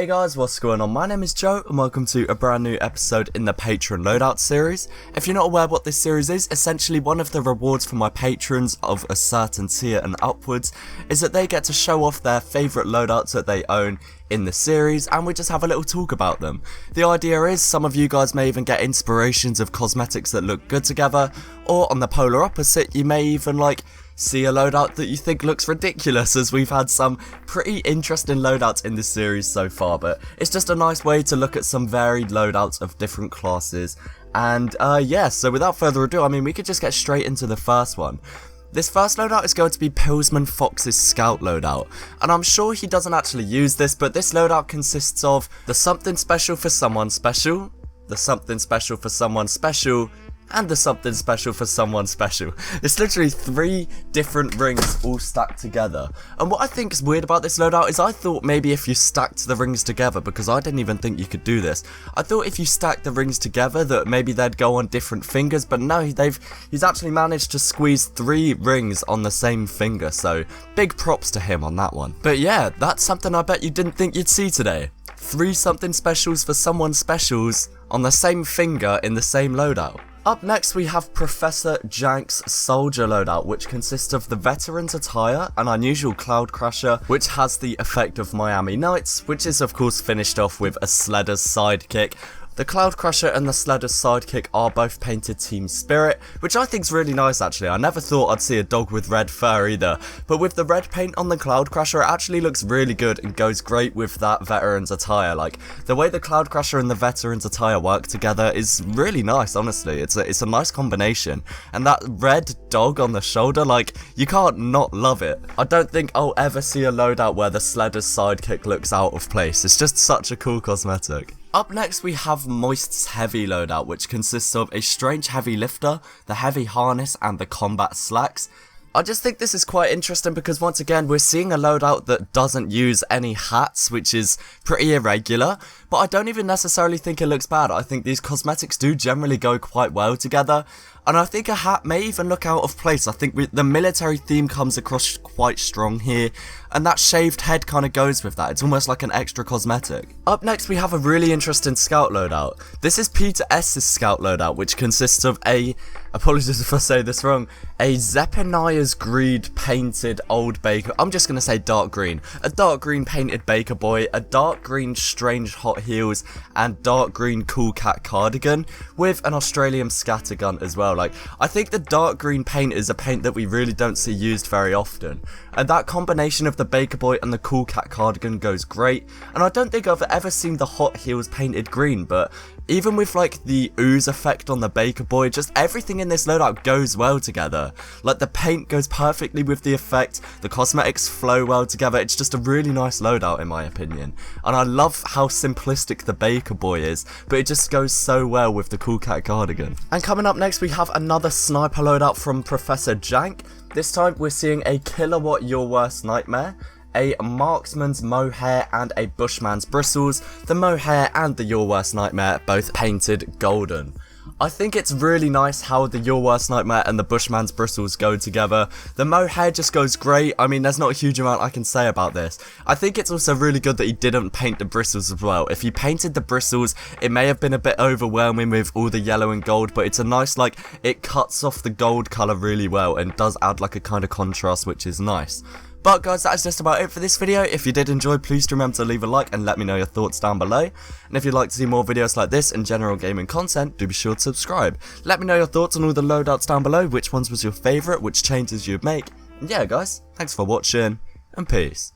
Hey guys, what's going on? My name is Joe and welcome to a brand new episode in the Patreon Loadout series. If you're not aware what this series is, essentially one of the rewards for my patrons of a certain tier and upwards is that they get to show off their favourite loadouts that they own in the series, and we just have a little talk about them. The idea is some of you guys may even get inspirations of cosmetics that look good together, or on the polar opposite, you may even see a loadout that you think looks ridiculous, as we've had some pretty interesting loadouts in this series so far, but it's just a nice way to look at some varied loadouts of different classes. And yeah, so without further ado, I mean, we could just get straight into the first one. This first loadout is going to be Pillsman Fox's Scout loadout, and I'm sure he doesn't actually use this, but this loadout consists of the something special for someone special, the something special for someone special, and the something special for someone special. It's literally 3 different rings all stacked together. And what I think is weird about this loadout is I thought maybe if you stacked the rings together, because I didn't even think you could do this, I thought if you stacked the rings together that maybe they'd go on different fingers, but no, he's actually managed to squeeze 3 rings on the same finger, so big props to him on that one. But yeah, that's something I bet you didn't think you'd see today. 3 something specials for someone specials on the same finger in the same loadout. Up next we have Professor Jank's Soldier loadout, which consists of the Veteran's Attire, an unusual Cloud Crusher, which has the effect of Miami Knights, which is of course finished off with a Sledder's Sidekick. The Cloud Crusher and the Sledder's Sidekick are both painted Team Spirit, which I think is really nice actually. I never thought I'd see a dog with red fur either, but with the red paint on the Cloud Crusher it actually looks really good and goes great with that Veteran's Attire. Like, the way the Cloud Crusher and the Veteran's Attire work together is really nice, honestly. It's a nice combination, and that red dog on the shoulder, like, you can't not love it. I don't think I'll ever see a loadout where the Sledder's Sidekick looks out of place. It's just such a cool cosmetic. Up next we have Moist's Heavy loadout, which consists of a strange heavy lifter, the heavy harness and the combat slacks. I just think this is quite interesting because once again we're seeing a loadout that doesn't use any hats, which is pretty irregular, but I don't even necessarily think it looks bad. I think these cosmetics do generally go quite well together, and I think a hat may even look out of place. I think the military theme comes across quite strong here, and that shaved head kind of goes with that. It's almost like an extra cosmetic. Up next we have a really interesting Scout loadout. This is Peter S's Scout loadout, which consists of apologies if I say this wrong, a Zephaniah's Greed painted old baker, I'm just going to say dark green, a dark green painted baker boy, a dark green strange hot heels, and dark green cool cat cardigan with an Australian scattergun as well. Like, I think the dark green paint is a paint that we really don't see used very often, and that combination of the baker boy and the cool cat cardigan goes great. And I don't think I've ever seen the hot heels painted green, but even with like the ooze effect on the baker boy, just everything in this loadout goes well together. Like, the paint goes perfectly with the effect, the cosmetics flow well together. It's just a really nice loadout in my opinion, and I love how simplistic the baker boy is, but it just goes so well with the cool cat cardigan. And coming up next we have another sniper loadout from Professor Jank. This time we're seeing a Kilowatt Your Worst Nightmare, a Marksman's Mohair and a Bushman's Bristles, the Mohair and the Your Worst Nightmare both painted golden. I think it's really nice how the Your Worst Nightmare and the Bushman's Bristles go together. The Mohair just goes great. I mean, there's not a huge amount I can say about this. I think it's also really good that he didn't paint the bristles as well. If he painted the bristles, it may have been a bit overwhelming with all the yellow and gold, but it's a nice, like, it cuts off the gold colour really well and does add like a kind of contrast, which is nice. But guys, that is just about it for this video. If you did enjoy, please remember to leave a like and let me know your thoughts down below. And if you'd like to see more videos like this and general gaming content, do be sure to subscribe. Let me know your thoughts on all the loadouts down below, which ones was your favourite, which changes you'd make. And yeah guys, thanks for watching, and peace.